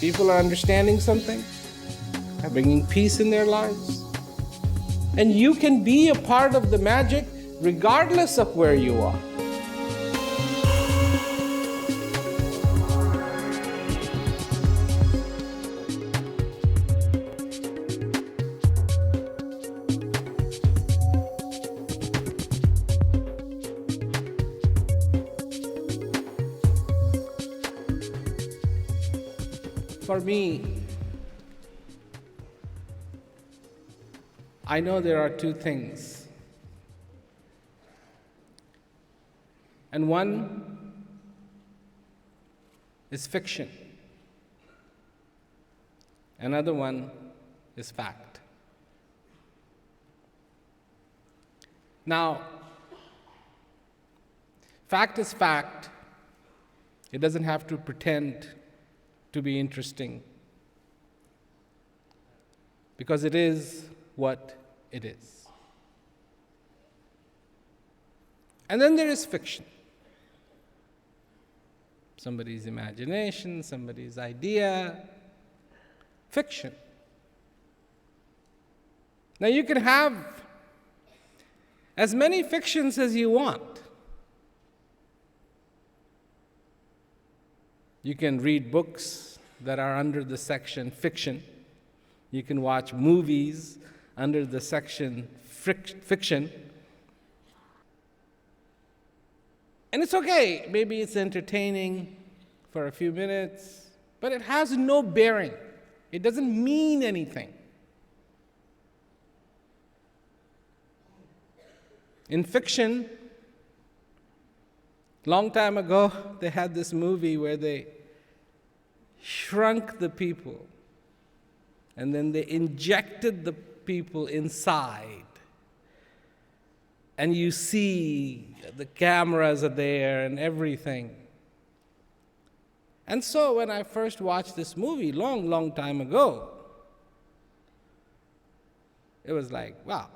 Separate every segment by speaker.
Speaker 1: People are understanding something, are bringing peace in their lives. And you can be a part of the magic regardless of where you are. For me, I know there are two things. And one is fiction. Another one is fact. Now, fact is fact. It doesn't have to pretend to be interesting, because it is what it is. And then there is fiction. Somebody's imagination, somebody's idea. Fiction. Now you can have as many fictions as you want. You can read books that are under the section fiction. You can watch movies under the section fiction. And it's okay. Maybe it's entertaining for a few minutes, but it has no bearing. It doesn't mean anything. In fiction, long time ago, they had this movie where they shrunk the people and then they injected the people inside. And you see the cameras are there and everything. And so when I first watched this movie long time ago, it was like, wow,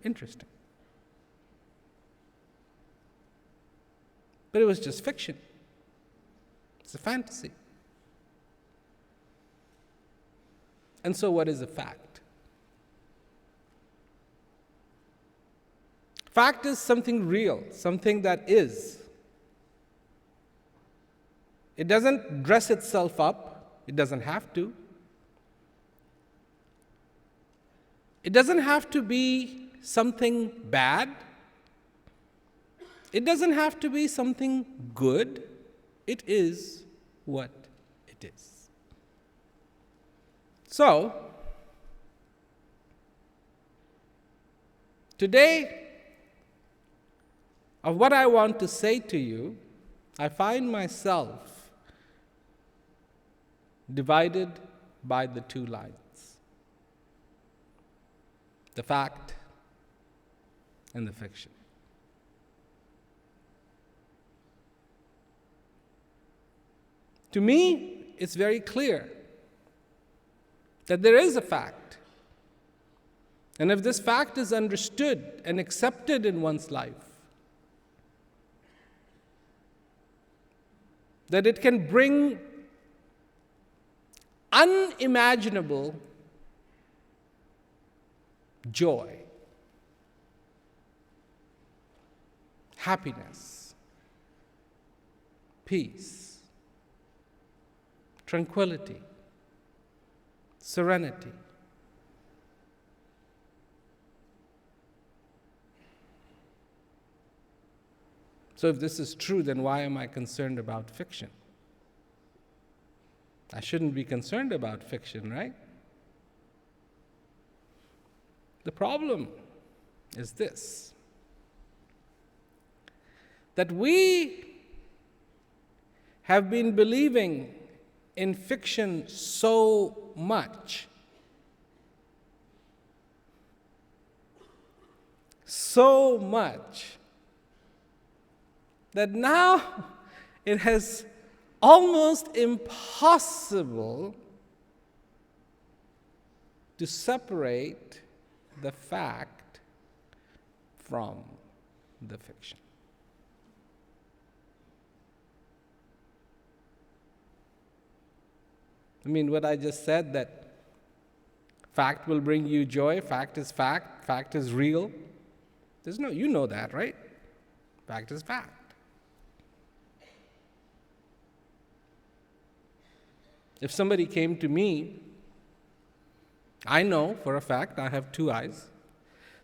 Speaker 1: interesting. But it was just fiction. It's a fantasy. And so what is a fact? Fact is something real, something that is. It doesn't dress itself up. It doesn't have to. It doesn't have to be something bad. It doesn't have to be something good. It is what it is. So, today, of what I want to say to you, I find myself divided by the two lines: the fact and the fiction. To me, it's very clear that there is a fact. And if this fact is understood and accepted in one's life, that it can bring unimaginable joy, happiness, peace, tranquility, serenity. So if this is true, then why am I concerned about fiction? I shouldn't be concerned about fiction, right? The problem is this: that we have been believing in fiction so much, that now it has almost impossible to separate the fact from the fiction. I mean, what I just said, that fact will bring you joy, fact is real. You know that, right? Fact is fact. If somebody came to me, I know for a fact I have two eyes.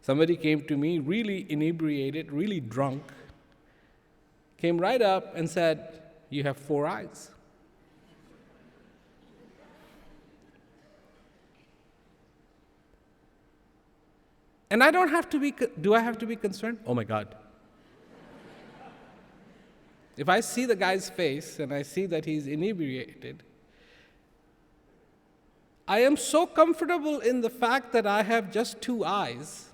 Speaker 1: Somebody came to me really inebriated, really drunk, came right up and said, "You have four eyes." And I don't have to be, do I have to be concerned? Oh my God. If I see the guy's face and I see that he's inebriated, I am so comfortable in the fact that I have just two eyes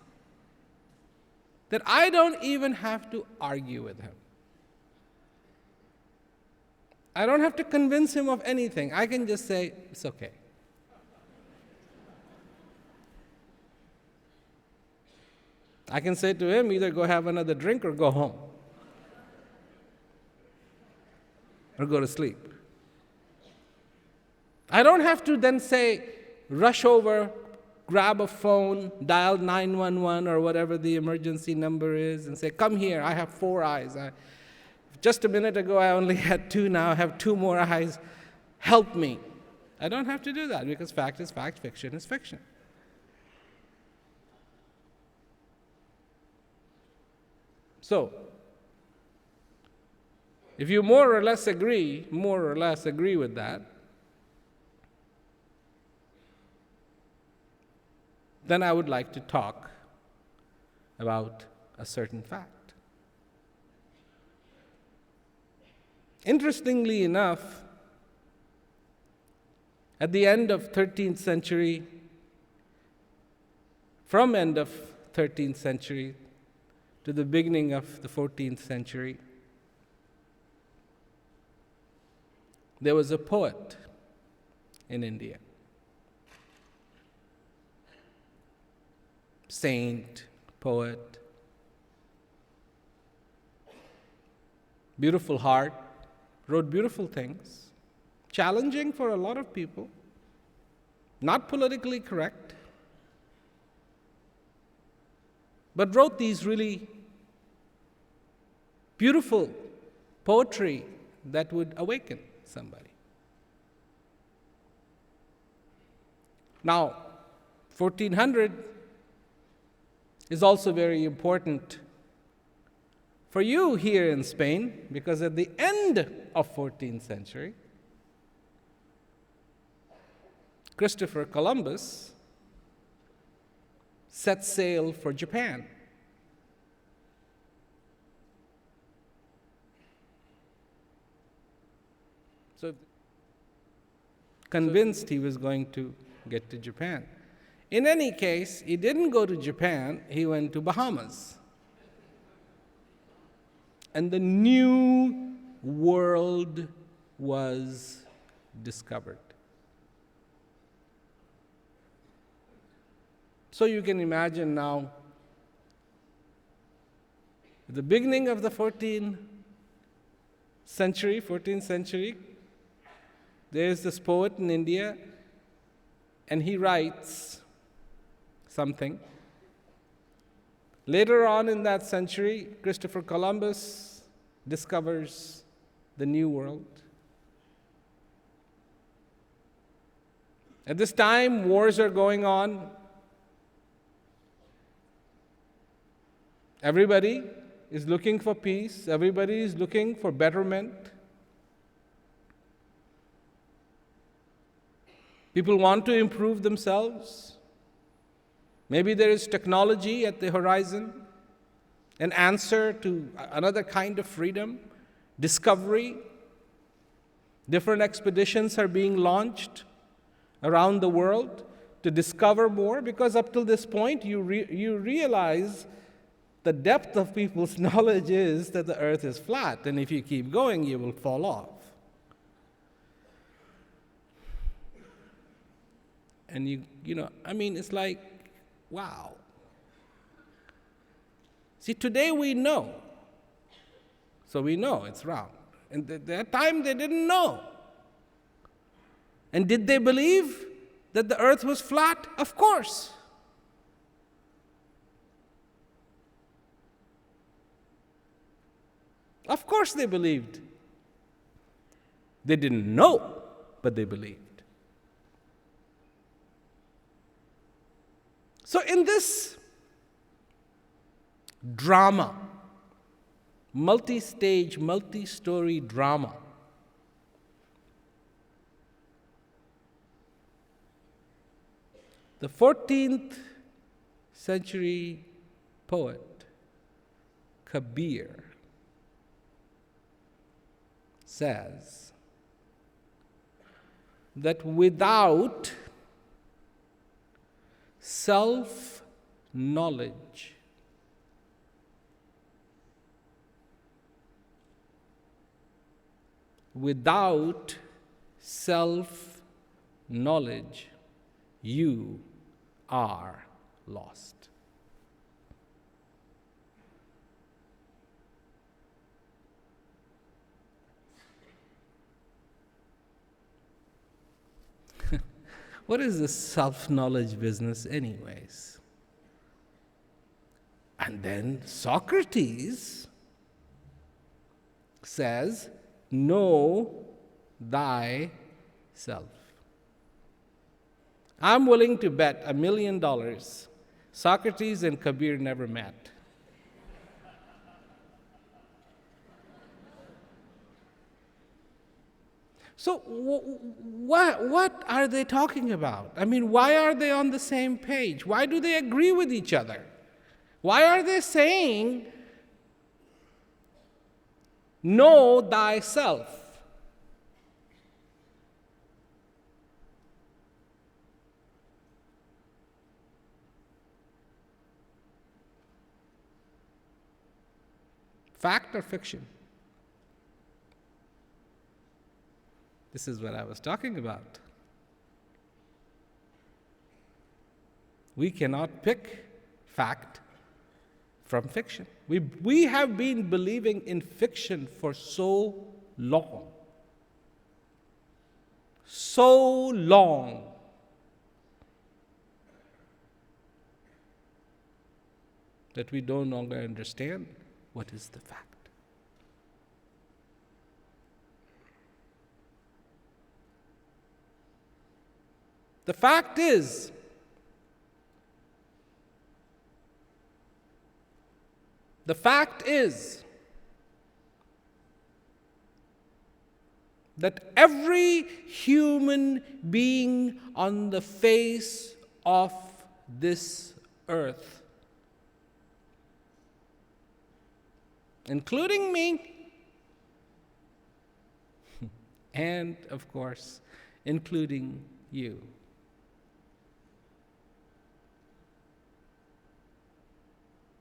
Speaker 1: that I don't even have to argue with him. I don't have to convince him of anything. I can just say, it's okay. I can say to him, either go have another drink or go home. Or go to sleep. I don't have to then say, rush over, grab a phone, dial 911 or whatever the emergency number is, and say, "Come here, I have four eyes. Just a minute ago I only had two, now I have two more eyes. Help me." I don't have to do that because fact is fact, fiction is fiction. So, if you more or less agree with that, then I would like to talk about a certain fact. Interestingly enough, at the end of 13th century, from end of 13th century to the beginning of the 14th century, there was a poet in India. Saint, poet, beautiful heart, wrote beautiful things, challenging for a lot of people, not politically correct, but wrote these really beautiful poetry that would awaken somebody. Now, 1400 is also very important for you here in Spain, because at the end of 14th century, Christopher Columbus set sail for Japan. So, convinced he was going to get to Japan. In any case, he didn't go to Japan, he went to Bahamas. And the new world was discovered. So you can imagine now, at the beginning of the 14th century, there's this poet in India, and he writes something. Later on in that century, Christopher Columbus discovers the New World. At this time, wars are going on. Everybody is looking for peace. Everybody is looking for betterment. People want to improve themselves. Maybe there is technology at the horizon, an answer to another kind of freedom, discovery. Different expeditions are being launched around the world to discover more, because up till this point you realize the depth of people's knowledge is that the earth is flat, and if you keep going, you will fall off. And it's like, wow. See, today we know. So we know it's round. And at that time they didn't know. And did they believe that the earth was flat? Of course. Of course they believed. They didn't know, but they believed. So in this drama, multi-stage, multi-story drama, the 14th century poet Kabir says that without self-knowledge, without self-knowledge, you are lost. What is this self-knowledge business anyways? And then Socrates says, know thyself. I'm willing to bet $1 million Socrates and Kabir never met. So what are they talking about? I mean, why are they on the same page? Why do they agree with each other? Why are they saying, know thyself? Fact or fiction? This is what I was talking about. We cannot pick fact from fiction. We have been believing in fiction for so long. So long. That we no longer understand what is the fact. The fact is, that every human being on the face of this earth, including me, and of course, including you,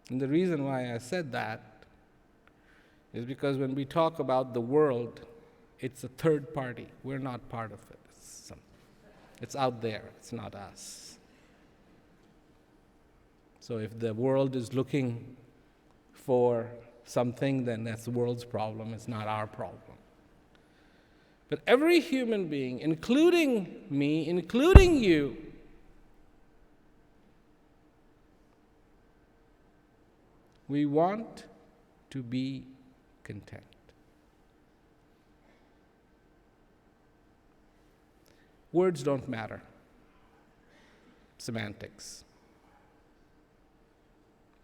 Speaker 1: and the reason why I said that is because when we talk about the world, it's a third party. We're not part of it. It's out there. It's not us. So if the world is looking for something, then that's the world's problem. It's not our problem. But every human being, including me, including you, we want to be content. Words don't matter. Semantics.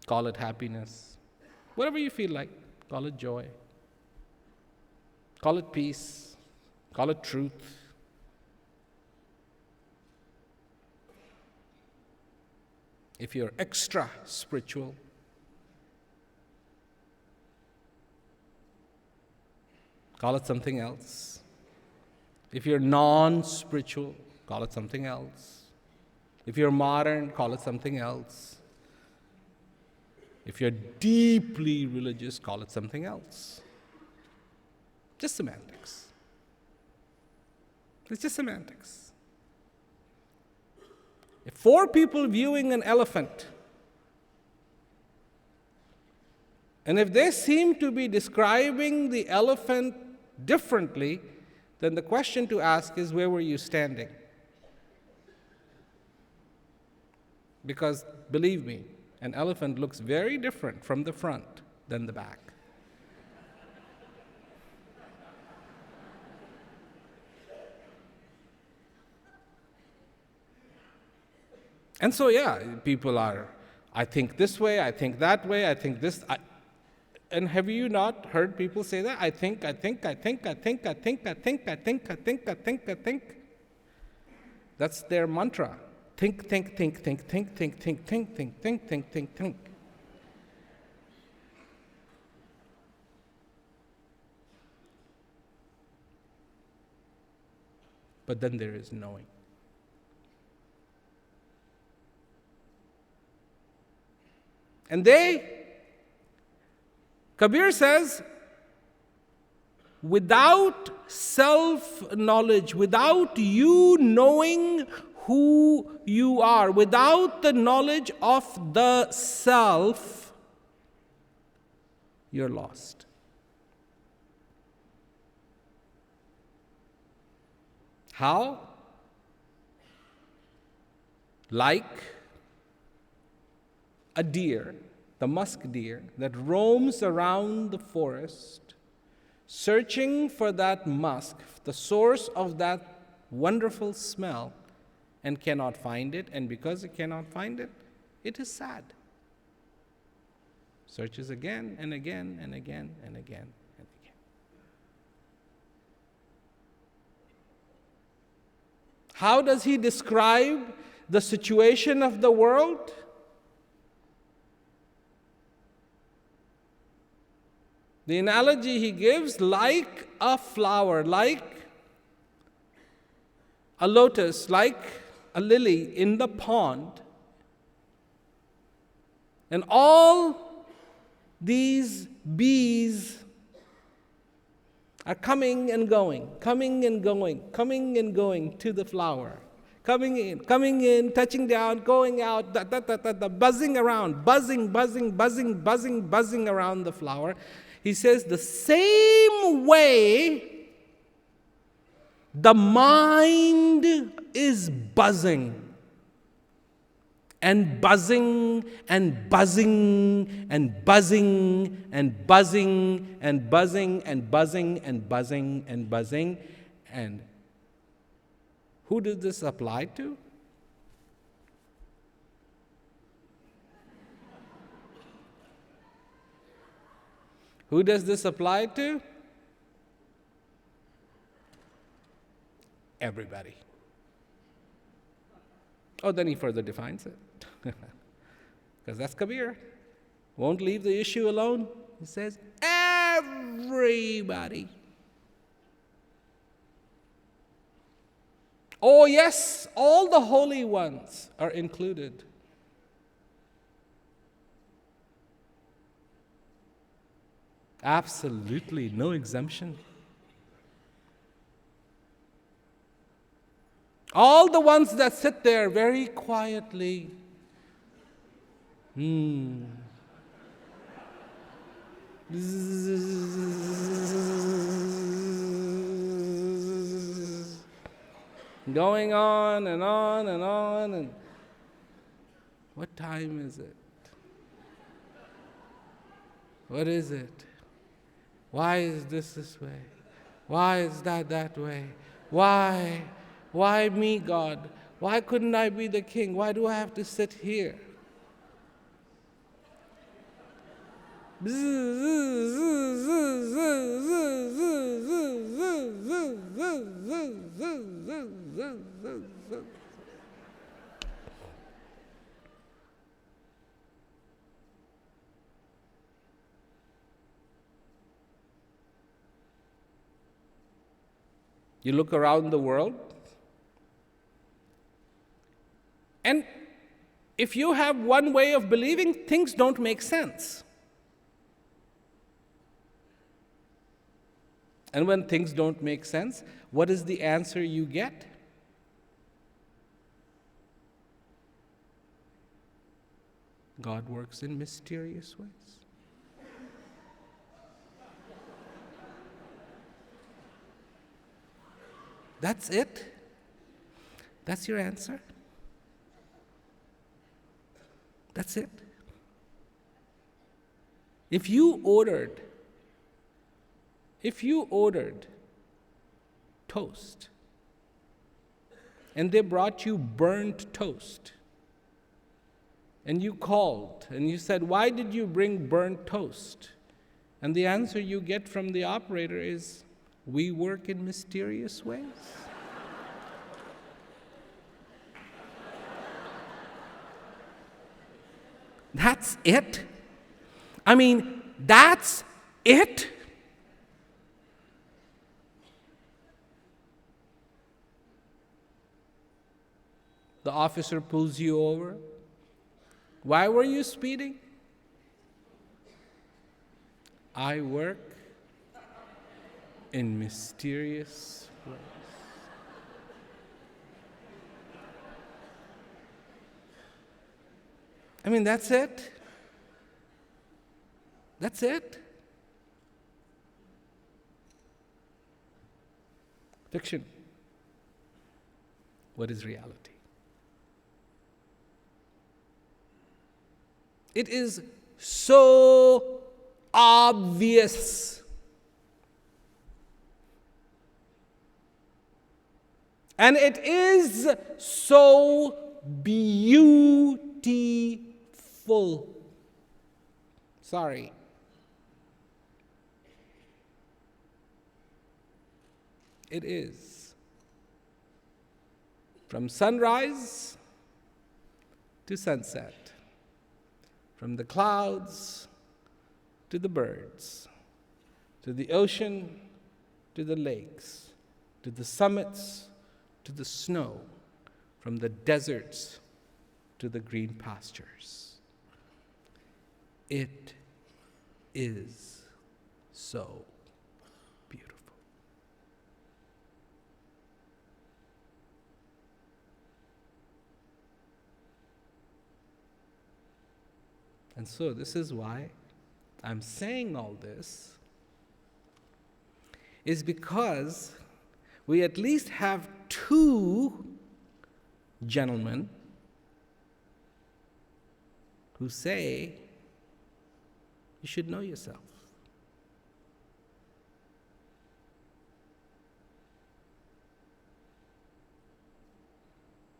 Speaker 1: Call it happiness. Whatever you feel like. Call it joy. Call it peace. Call it truth. If you're extra spiritual, call it something else. If you're non-spiritual, call it something else. If you're modern, call it something else. If you're deeply religious, call it something else. Just semantics. It's just semantics. If 4 people viewing an elephant, and if they seem to be describing the elephant differently, then the question to ask is, where were you standing? Because believe me, an elephant looks very different from the front than the back. And so, yeah, people are, I think this way, I think that way, I think this. And have you not heard people say that? I think. That's their mantra. Think. But then there is knowing. And Kabir says, without self-knowledge, without you knowing who you are, without the knowledge of the self, you're lost. How? Like a deer, the musk deer, that roams around the forest, searching for that musk, the source of that wonderful smell, and cannot find it, and because it cannot find it, it is sad. Searches again and again and again and again and again. How does he describe the situation of the world? The analogy he gives, like a flower, like a lotus, like a lily in the pond. And all these bees are coming and going to the flower. Coming in, touching down, going out, buzzing around, buzzing around the flower. He says the same way the mind is buzzing and buzzing and buzzing and buzzing and buzzing and buzzing and buzzing and buzzing and buzzing. And who does this apply to? Who does this apply to? Everybody. Oh, then he further defines it. Because that's Kabir. Won't leave the issue alone. He says, everybody. Oh, yes, all the holy ones are included. Absolutely no exemption. All the ones that sit there very quietly. Going on and on and on. And what time is it? What is it? Why is this way? Why is that way? Why? Why me, God? Why couldn't I be the king? Why do I have to sit here? You look around the world, and if you have one way of believing, things don't make sense. And when things don't make sense, what is the answer you get? God works in mysterious ways. That's it? That's your answer? That's it? If you ordered toast and they brought you burnt toast, and you called and you said, "Why did you bring burnt toast?" And the answer you get from the operator is, "We work in mysterious ways." That's it? I mean, that's it? The officer pulls you over. Why were you speeding? I work in mysterious ways. I mean, that's it? That's it? Fiction. What is reality? It is so obvious. And it is so beautiful. Sorry. It is. From sunrise to sunset. From the clouds to the birds, to the ocean, to the lakes, to the summits, to the snow, from the deserts to the green pastures. It is so beautiful. And so this is why I'm saying all this, is because we at least have two gentlemen who say you should know yourself.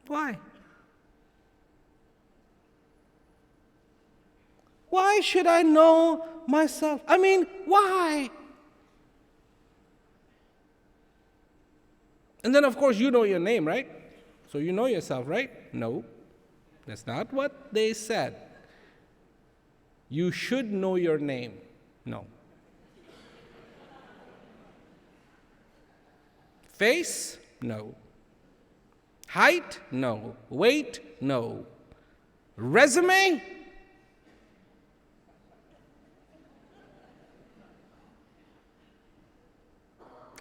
Speaker 1: Why? Why should I know myself? I mean, why? And then, of course, you know your name, right? So you know yourself, right? No, that's not what they said. You should know your name. No. Face? No. Height? No. Weight? No. Resume?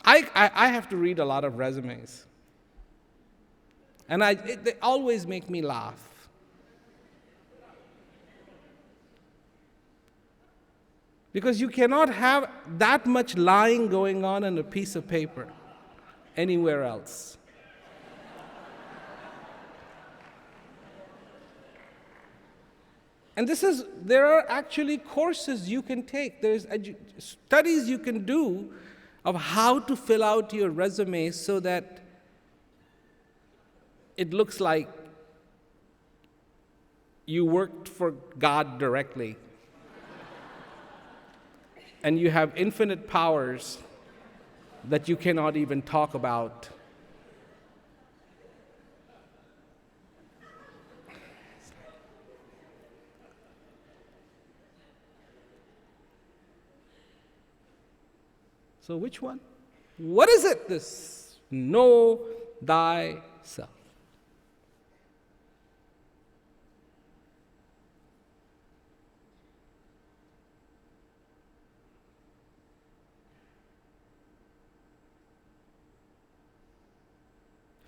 Speaker 1: I have to read a lot of resumes. And they always make me laugh. Because you cannot have that much lying going on a piece of paper anywhere else. And there are actually courses you can take. There's studies you can do of how to fill out your resume so that it looks like you worked for God directly. And you have infinite powers that you cannot even talk about. So which one? What is it, this know thyself?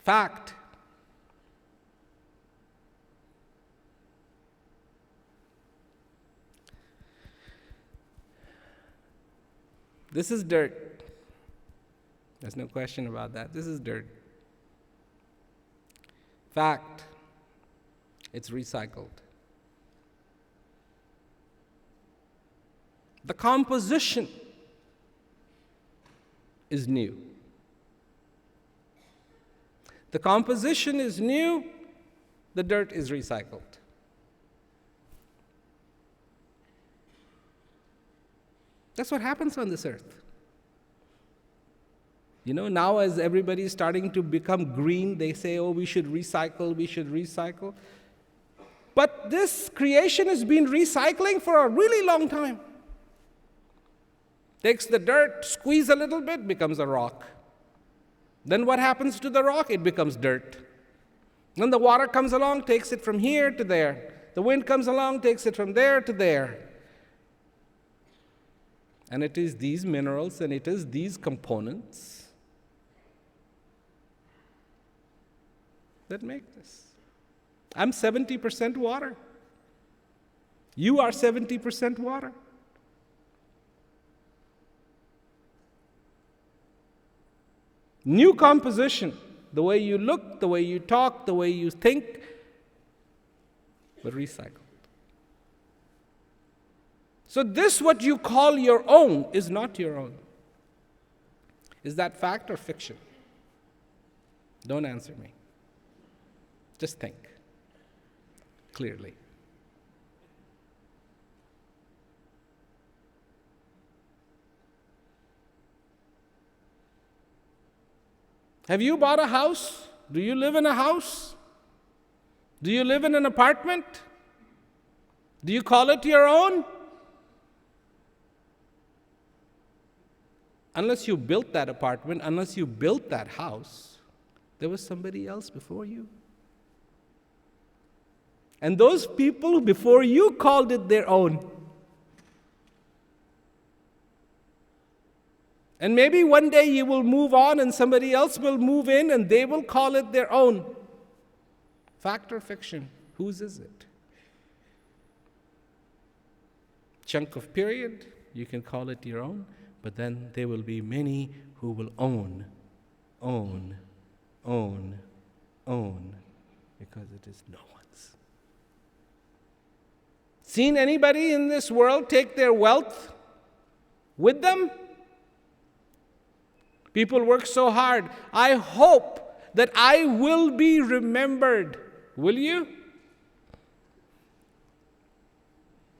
Speaker 1: Fact. This is dirt. There's no question about that. This is dirt. Fact, it's recycled. The composition is new. The composition is new, the dirt is recycled. That's what happens on this earth. Now as everybody is starting to become green, they say, oh, we should recycle, we should recycle. But this creation has been recycling for a really long time. Takes the dirt, squeeze a little bit, becomes a rock. Then what happens to the rock? It becomes dirt. Then the water comes along, takes it from here to there. The wind comes along, takes it from there to there. And it is these minerals and it is these components that make this. I'm 70% water. You are 70% water. New composition, the way you look, the way you talk, the way you think, but recycled. So this, what you call your own, is not your own. Is that fact or fiction? Don't answer me. Just think clearly. Have you bought a house? Do you live in a house? Do you live in an apartment? Do you call it your own? Unless you built that apartment, unless you built that house, there was somebody else before you. And those people before you called it their own. And maybe one day you will move on and somebody else will move in and they will call it their own. Fact or fiction? Whose is it? Chunk of period, you can call it your own, but then there will be many who will own, because it is no one's. Seen anybody in this world take their wealth with them? People work so hard. I hope that I will be remembered. Will you?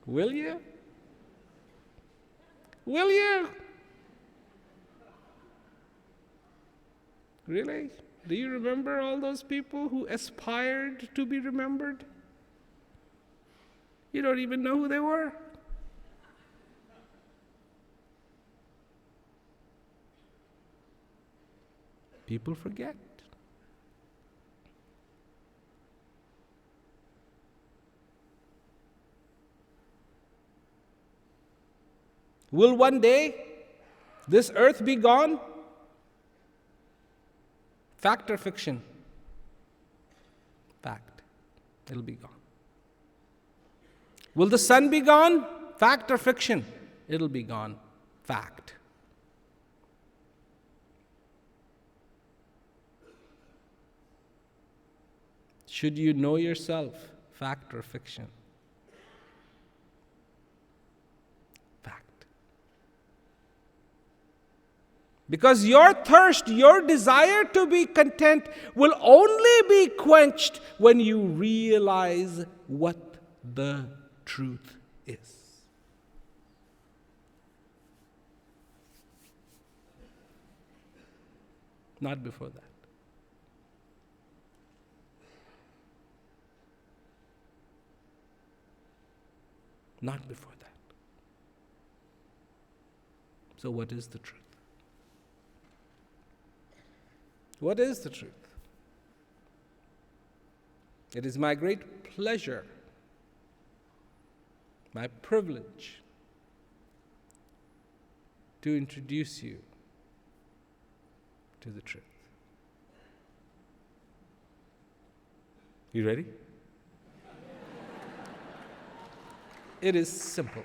Speaker 1: Will you? Will you? Really? Do you remember all those people who aspired to be remembered? You don't even know who they were. People forget. Will one day this earth be gone? Fact or fiction? Fact. It'll be gone. Will the sun be gone? Fact or fiction? It'll be gone. Fact. Should you know yourself? Fact or fiction? Fact. Because your thirst, your desire to be content will only be quenched when you realize what the truth is. Not before that. Not before that. So what is the truth? What is the truth? It is my great pleasure, my privilege, to introduce you to the truth. You ready? It is simple.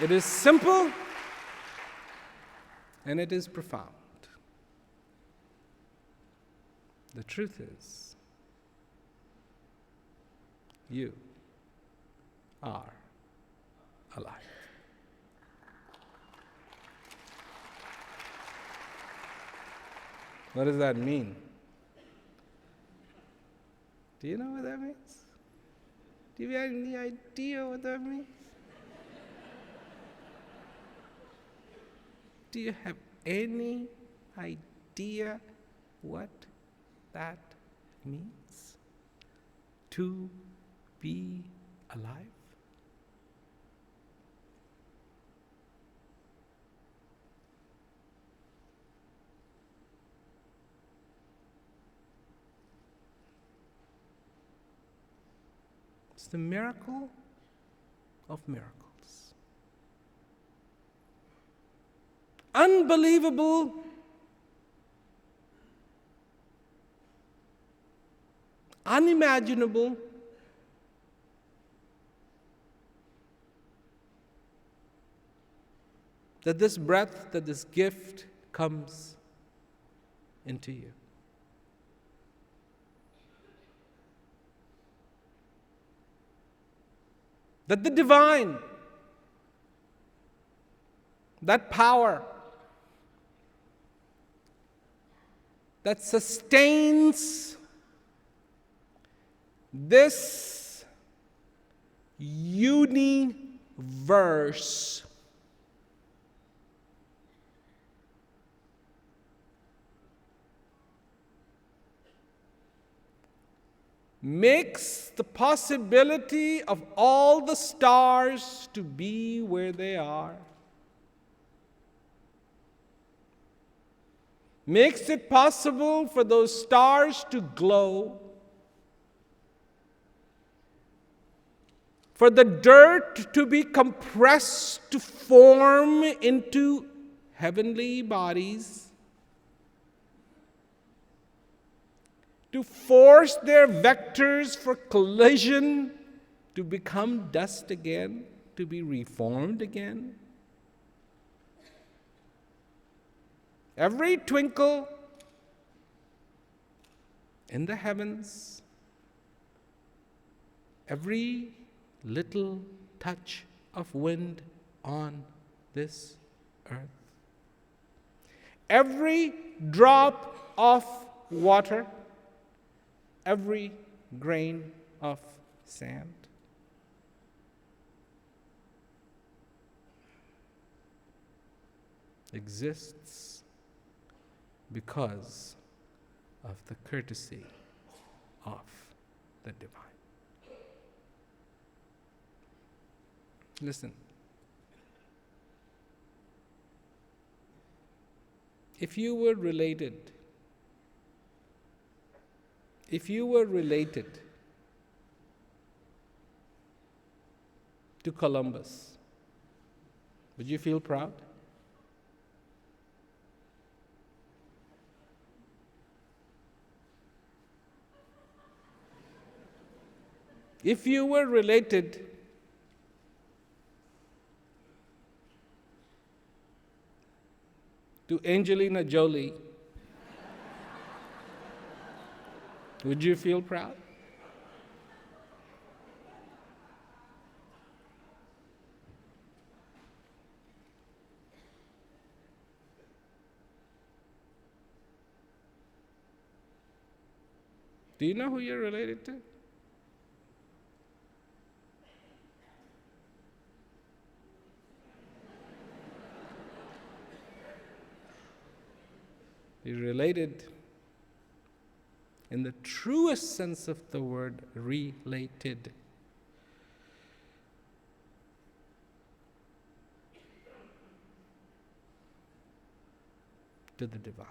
Speaker 1: It is simple and it is profound. The truth is, you are alive. What does that mean? Do you know what that means? Do you have any idea what that means? Do you have any idea what that means? To be alive? It's the miracle of miracles. Unbelievable, unimaginable, that this breath, that this gift comes into you. That the divine, that power that sustains this universe makes the possibility of all the stars to be where they are, makes it possible for those stars to glow, for the dirt to be compressed to form into heavenly bodies, to force their vectors for collision to become dust again, to be reformed again. Every twinkle in the heavens, every little touch of wind on this earth, every drop of water, every grain of sand, exists because of the courtesy of the divine. Listen. If you were related to Columbus, would you feel proud? If you were related to Angelina Jolie, would you feel proud? Do you know who you're related to? You're related in the truest sense of the word, related. To the divine.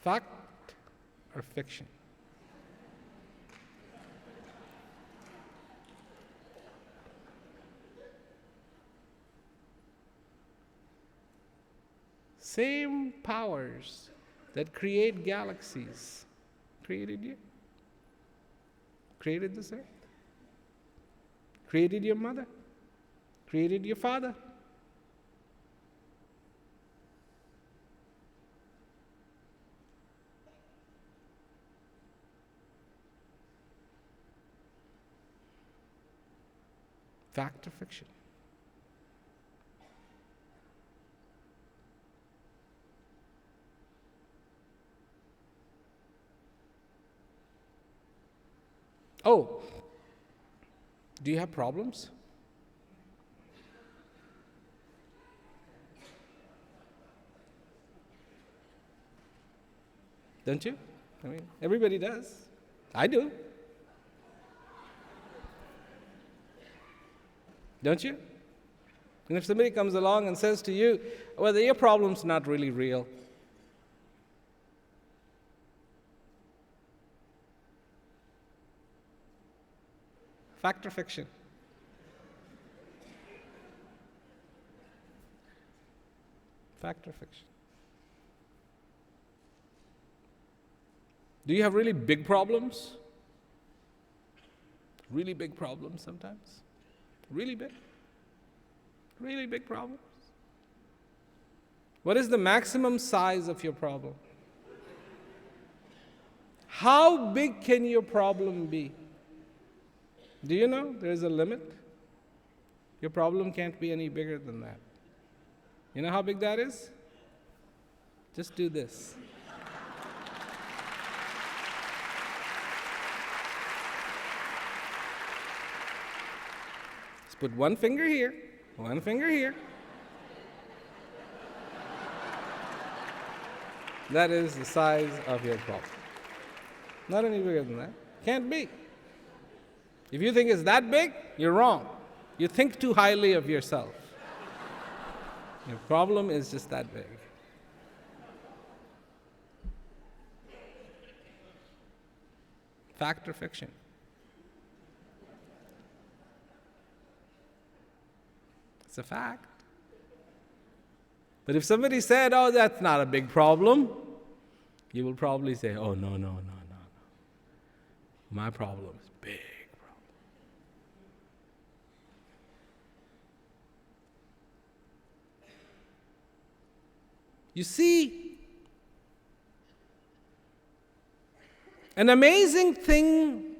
Speaker 1: Fact or fiction? Same powers that create galaxies created you, created this earth. created your mother, created your father. Fact or fiction? Oh, do you have problems? Don't you? I mean, everybody does. I do. Don't you? And if somebody comes along and says to you, well, your problem's not really real. Fact or fiction? Fact or fiction? Do you have really big problems? Really big problems sometimes? Really big? Really big problems? What is the maximum size of your problem? How big can your problem be? Do you know there is a limit? Your problem can't be any bigger than that. You know how big that is? Just do this. Just put one finger here, one finger here. That is the size of your problem. Not any bigger than that. Can't be. If you think it's that big, you're wrong. You think too highly of yourself. Your problem is just that big. Fact or fiction? It's a fact. But if somebody said, oh, that's not a big problem, you will probably say, oh, no. My problem is big. You see, an amazing thing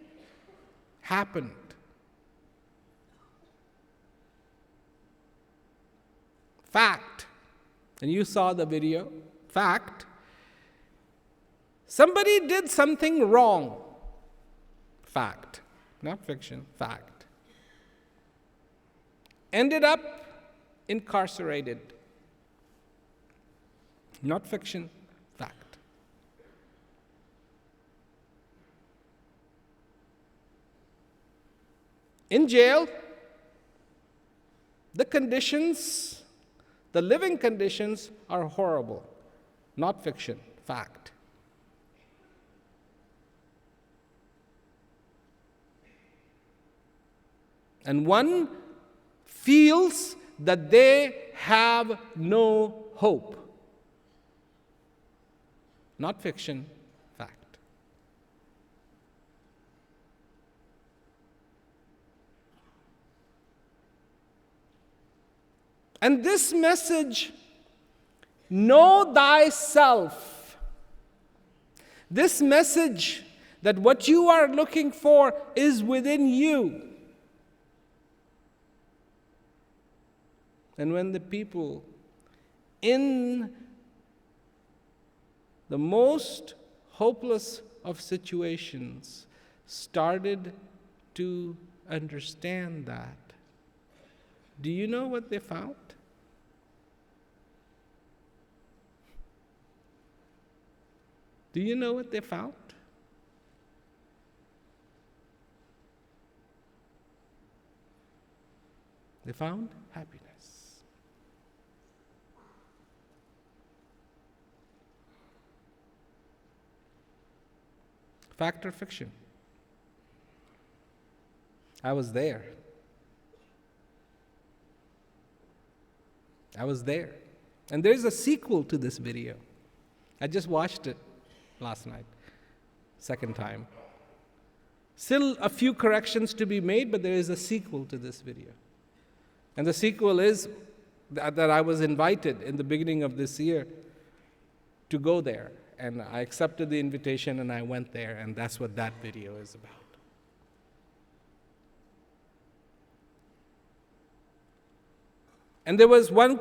Speaker 1: happened. Fact, and you saw the video, fact, somebody did something wrong. Fact, not fiction, fact. Ended up incarcerated. Not fiction, fact. In jail, the conditions, the living conditions are horrible. Not fiction, fact. And one feels that they have no hope. Not fiction, fact. And this message, know thyself, this message that what you are looking for is within you. And when the people in the most hopeless of situations started to understand that, do you know what they found? Do you know what they found? They found happiness. Fact or fiction? I was there. I was there. And there's a sequel to this video. I just watched it last night, second time. Still a few corrections to be made, but there is a sequel to this video. And the sequel is that I was invited in the beginning of this year to go there. And I accepted the invitation and I went there, and that's what that video is about. And there was one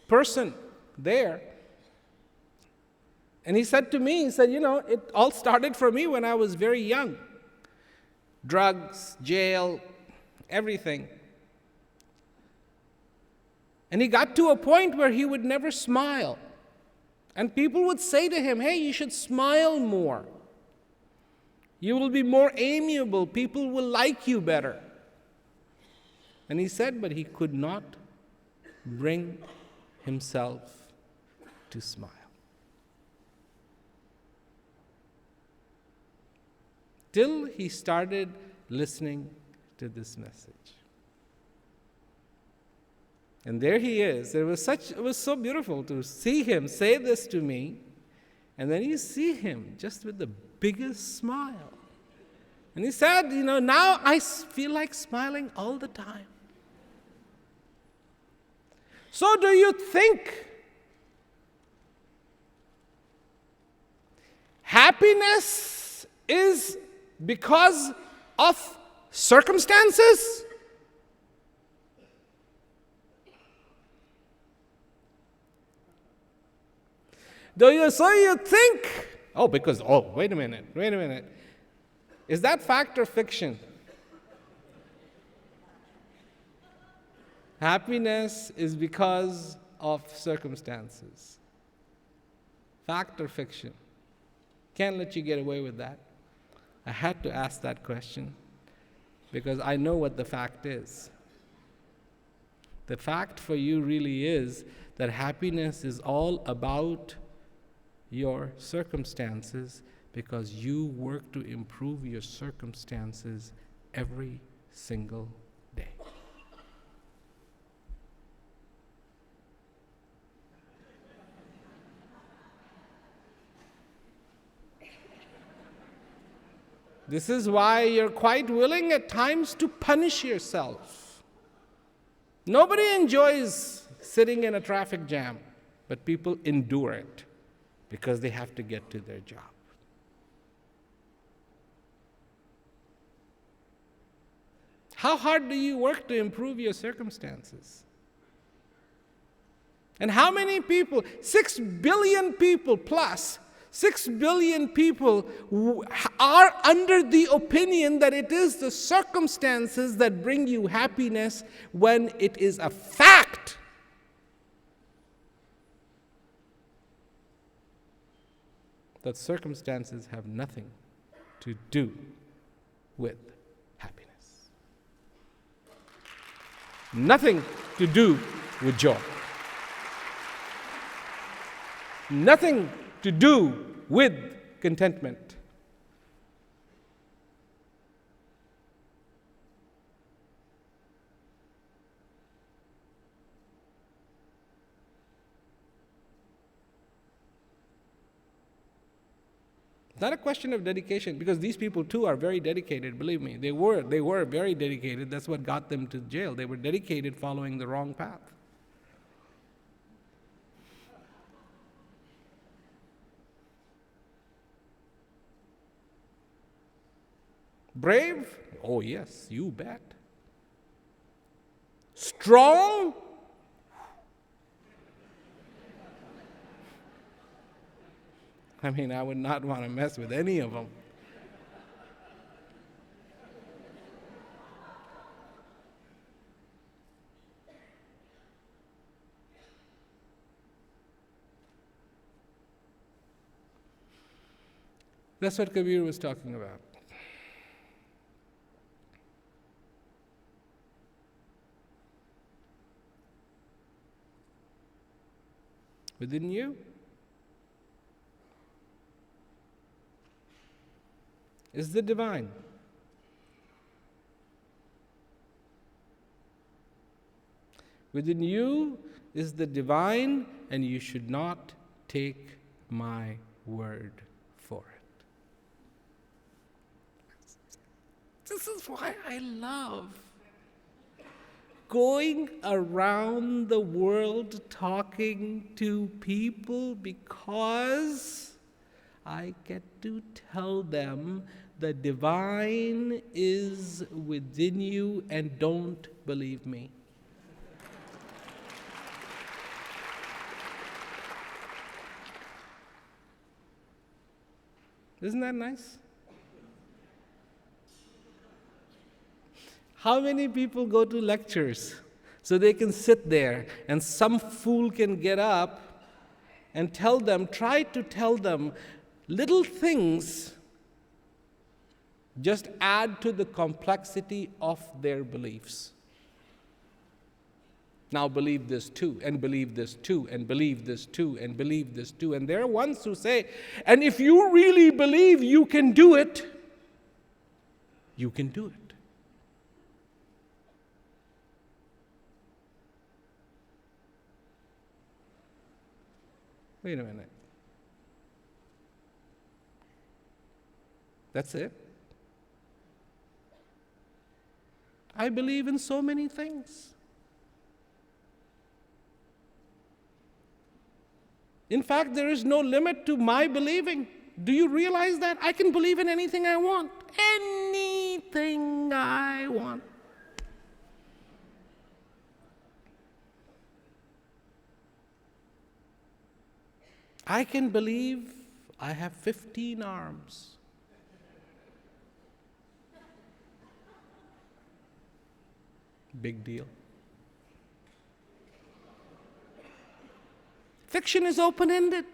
Speaker 1: person there, and he said to me, he said, it all started for me when I was very young. Drugs, jail, everything. And he got to a point where he would never smile. And people would say to him, hey, you should smile more. You will be more amiable. People will like you better. And he said, but he could not bring himself to smile. Till he started listening to this message. And there he is. It was so beautiful to see him say this to me, and then you see him just with the biggest smile. And he said, now I feel like smiling all the time. So do you think happiness is because of circumstances? So you think, wait a minute. Is that fact or fiction? Happiness is because of circumstances. Fact or fiction? Can't let you get away with that. I had to ask that question because I know what the fact is. The fact for you really is that happiness is all about your circumstances because you work to improve your circumstances every single day. This is why you're quite willing at times to punish yourself. Nobody enjoys sitting in a traffic jam, but people endure it because they have to get to their job. How hard do you work to improve your circumstances? And how many people, 6 billion people plus, 6 billion people are under the opinion that it is the circumstances that bring you happiness when it is a fact that circumstances have nothing to do with happiness. Nothing to do with joy. Nothing to do with contentment. It's not a question of dedication, because these people too are very dedicated, believe me. They were very dedicated. That's what got them to jail. They were dedicated following the wrong path. Brave? Oh yes, you bet. Strong? I mean, I would not want to mess with any of them. That's what Kabir was talking about. Within you is the divine. Within you is the divine, and you should not take my word for it. This is why I love going around the world talking to people, because I get to tell them the divine is within you and don't believe me. Isn't that nice? How many people go to lectures so they can sit there and some fool can get up and try to tell them little things, just add to the complexity of their beliefs. Now believe this too, and believe this too, and believe this too, and believe this too. And there are ones who say, and if you really believe you can do it, you can do it. Wait a minute. That's it? I believe in so many things. In fact, there is no limit to my believing. Do you realize that? I can believe in anything I want. Anything I want. I can believe I have 15 arms. Big deal. Fiction is open-ended.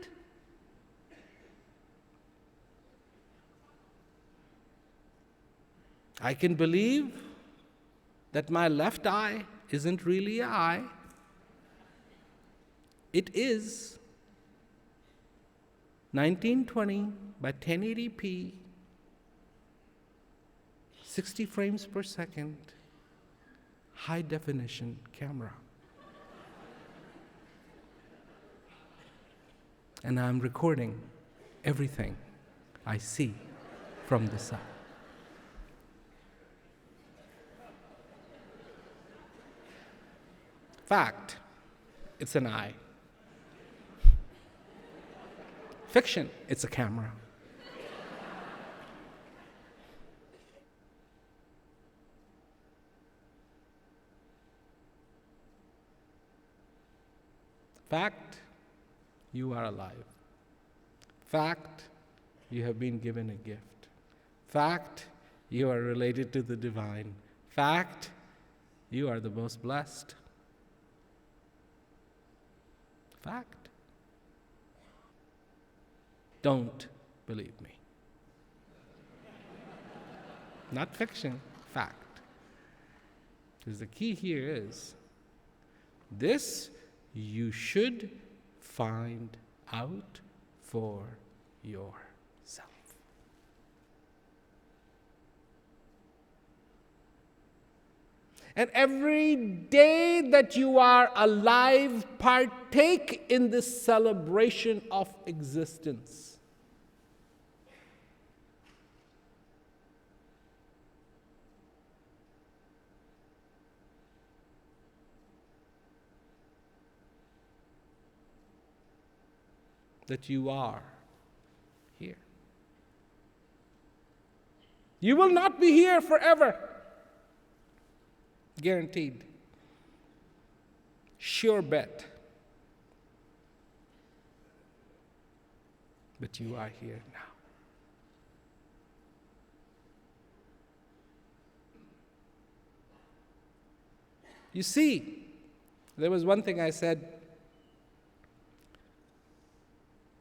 Speaker 1: I can believe that my left eye isn't really an eye. It is 1920 by 1080p, 60 frames per second, high definition camera. And I'm recording everything I see from the side. Fact, it's an eye. Fiction, it's a camera. Fact, you are alive. Fact, you have been given a gift. Fact, you are related to the divine. Fact, you are the most blessed. Fact. Don't believe me. Not fiction, fact. Because the key here is this you should find out for yourself. And every day that you are alive, partake in this celebration of existence. That you are here. You will not be here forever. Guaranteed. Sure bet. But you are here now. You see, there was one thing I said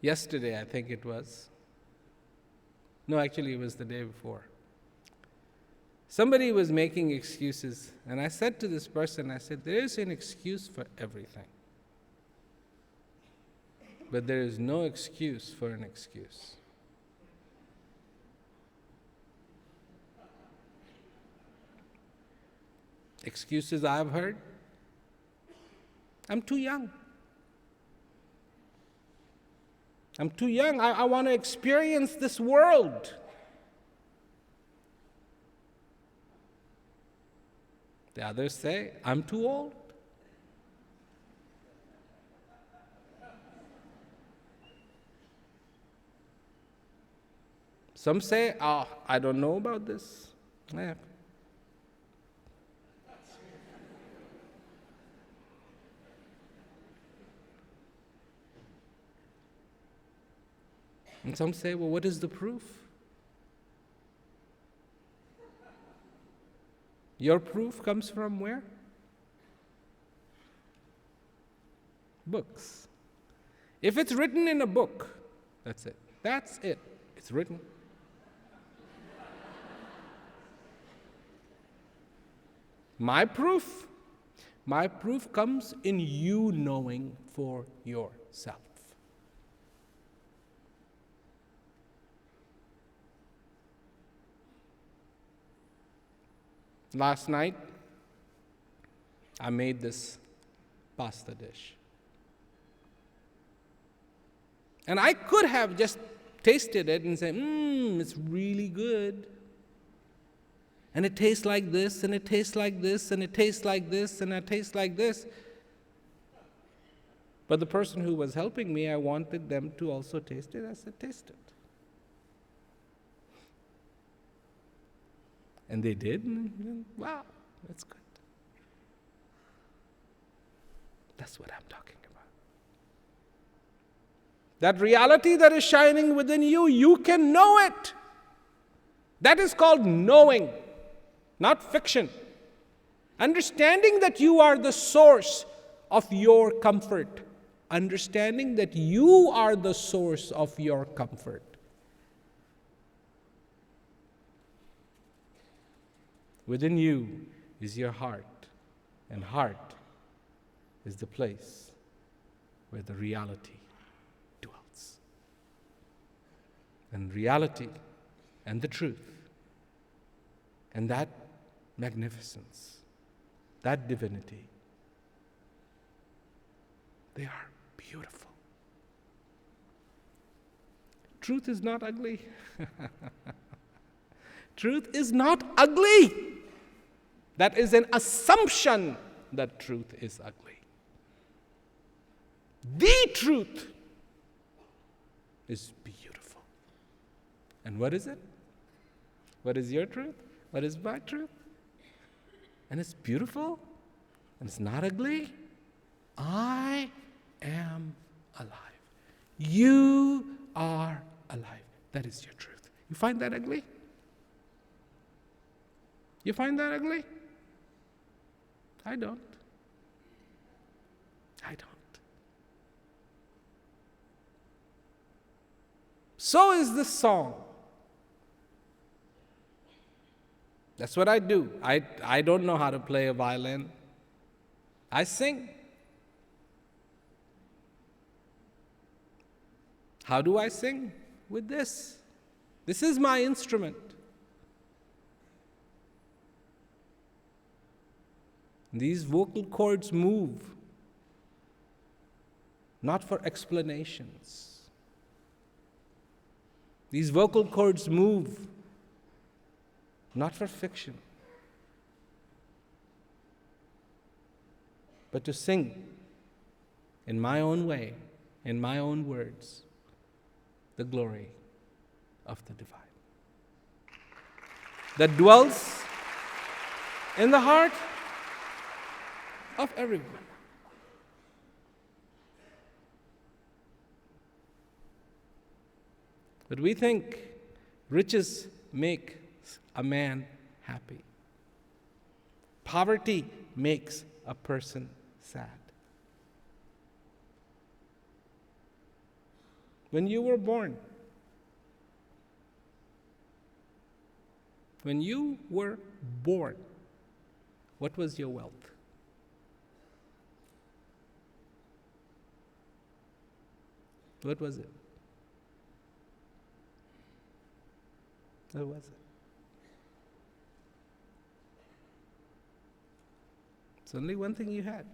Speaker 1: yesterday, I think it was. No, actually, it was the day before. Somebody was making excuses, and I said to this person, I said, there is an excuse for everything. But there is no excuse for an excuse. Excuses I've heard. I'm too young. I'm too young. I want to experience this world. The others say, I'm too old. Some say, I don't know about this. Yeah. And some say, well, what is the proof? Your proof comes from where? Books. If it's written in a book, that's it. That's it. It's written. My proof comes in you knowing for yourself. Last night, I made this pasta dish. And I could have just tasted it and said, it's really good. And it tastes like this, and it tastes like this, and it tastes like this, and it tastes like this. But the person who was helping me, I wanted them to also taste it. I said, taste it. And they did, and wow, that's good. That's what I'm talking about. That reality that is shining within you, you can know it. That is called knowing, not fiction. Understanding that you are the source of your comfort. Understanding that you are the source of your comfort. Within you is your heart, and heart is the place where the reality dwells. And reality and the truth and that magnificence, that divinity, they are beautiful. Truth is not ugly. Truth is not ugly. That is an assumption that truth is ugly. The truth is beautiful. And what is it? What is your truth? What is my truth? And it's beautiful, and it's not ugly. I am alive. You are alive. That is your truth. You find that ugly? You find that ugly? I don't. I don't. So is this song. That's what I do. I don't know how to play a violin. I sing. How do I sing? With this. This is my instrument. These vocal cords move, not for explanations. These vocal cords move, not for fiction, but to sing in my own way, in my own words, the glory of the divine that dwells in the heart of everyone. But we think riches make a man happy. Poverty makes a person sad. When you were born, what was your wealth? What was it? What was it? It's only one thing you had.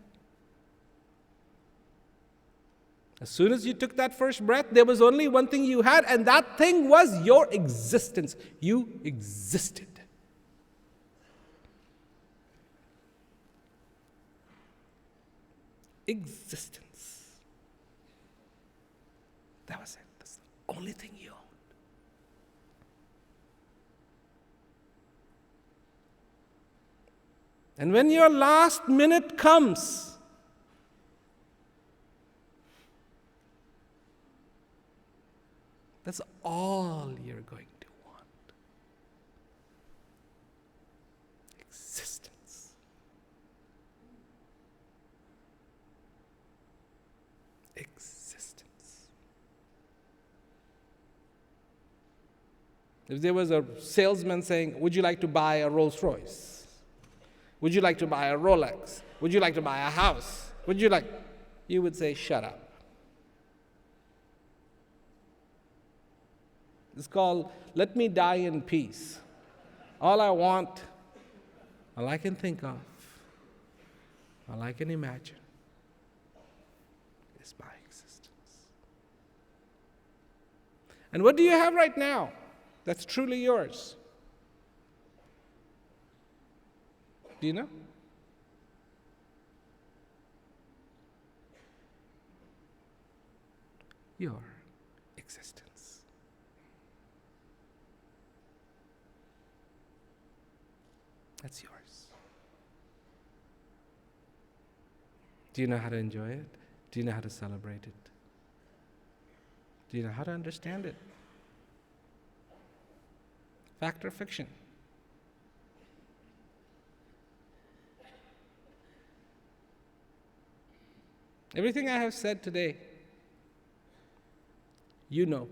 Speaker 1: As soon as you took that first breath, there was only one thing you had, and that thing was your existence. You existed. existence. That was it. That's the only thing you owned. And when your last minute comes, that's all you're going to want. Existence. Existence. If there was a salesman saying, would you like to buy a Rolls Royce? Would you like to buy a Rolex? Would you like to buy a house? Would you like? You would say, shut up. It's called, let me die in peace. All I want, all I can think of, all I can imagine is my existence. And what do you have right now that's truly yours? Do you know? Your existence. That's yours. Do you know how to enjoy it? Do you know how to celebrate it? Do you know how to understand it? Fact or fiction? Everything I have said today, you know.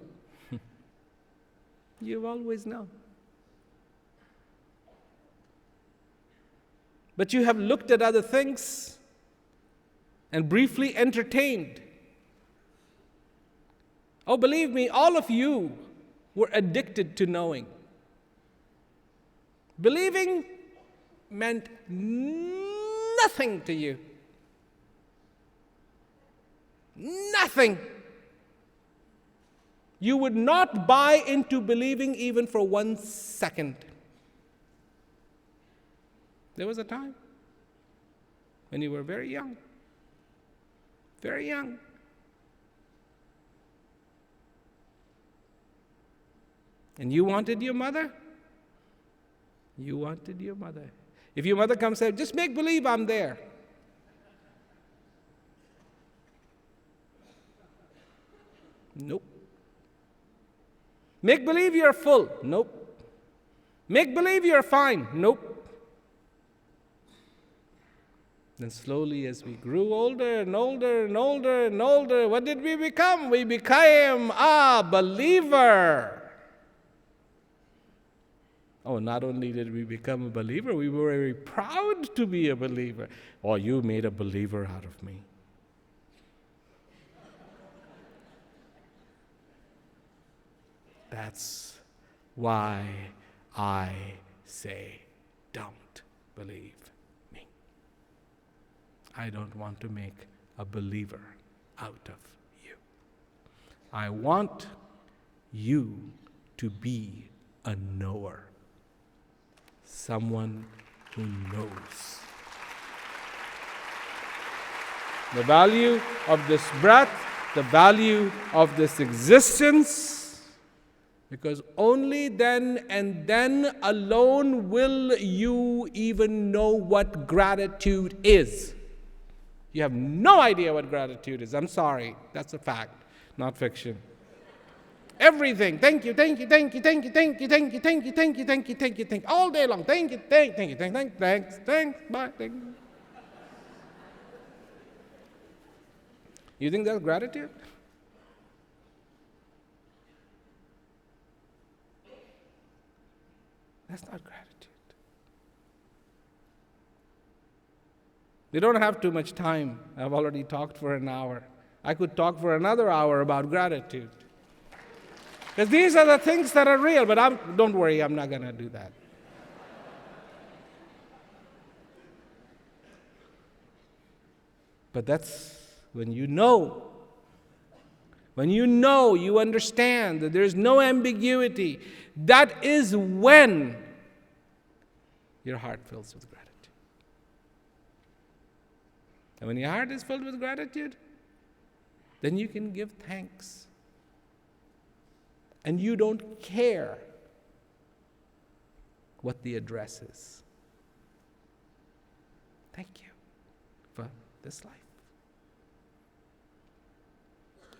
Speaker 1: You always know. But you have looked at other things and briefly entertained. Oh, believe me, all of you were addicted to knowing. Believing meant nothing to you. Nothing. You would not buy into believing even for 1 second. There was a time when you were very young. Very young. And you wanted your mother? You wanted your mother. If your mother comes and says, just make believe I'm there. Nope. Make believe you're full. Nope. Make believe you're fine. Nope. Then slowly as we grew older and older and older and older, what did we become? We became a believer. Oh, not only did we become a believer, we were very proud to be a believer. Oh, you made a believer out of me. That's why I say, don't believe me. I don't want to make a believer out of you. I want you to be a knower. Someone who knows the value of this breath, the value of this existence, because only then and then alone will you even know what gratitude is. You have no idea what gratitude is. I'm sorry. That's a fact, not fiction. Everything. Thank you, thank you, thank you, thank you, thank you, thank you, thank you, thank you, thank you, thank you, thank you. All day long. Thank you, thank you, thanks, bye, thank you. You think that's gratitude? That's not gratitude. We don't have too much time. I've already talked for an hour. I could talk for another hour about gratitude. Because these are the things that are real, but don't worry, I'm not going to do that. But that's when you know, you understand that there's no ambiguity, that is when your heart fills with gratitude. And when your heart is filled with gratitude, then you can give thanks. And you don't care what the address is. Thank you for this life.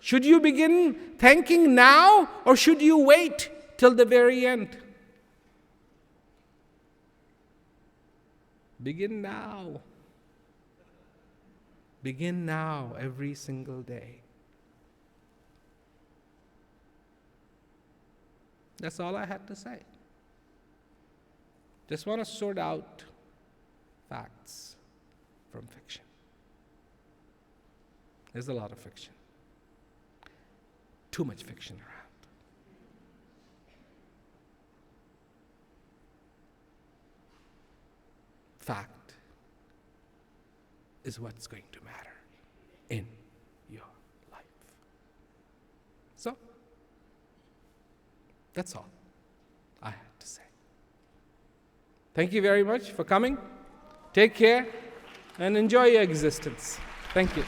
Speaker 1: Should you begin thanking now, or should you wait till the very end? Begin now. Begin now, every single day. That's all I had to say. Just want to sort out facts from fiction. There's a lot of fiction. Too much fiction around. Fact is what's going to matter in your life. So, that's all I had to say. Thank you very much for coming. Take care and enjoy your existence. Thank you.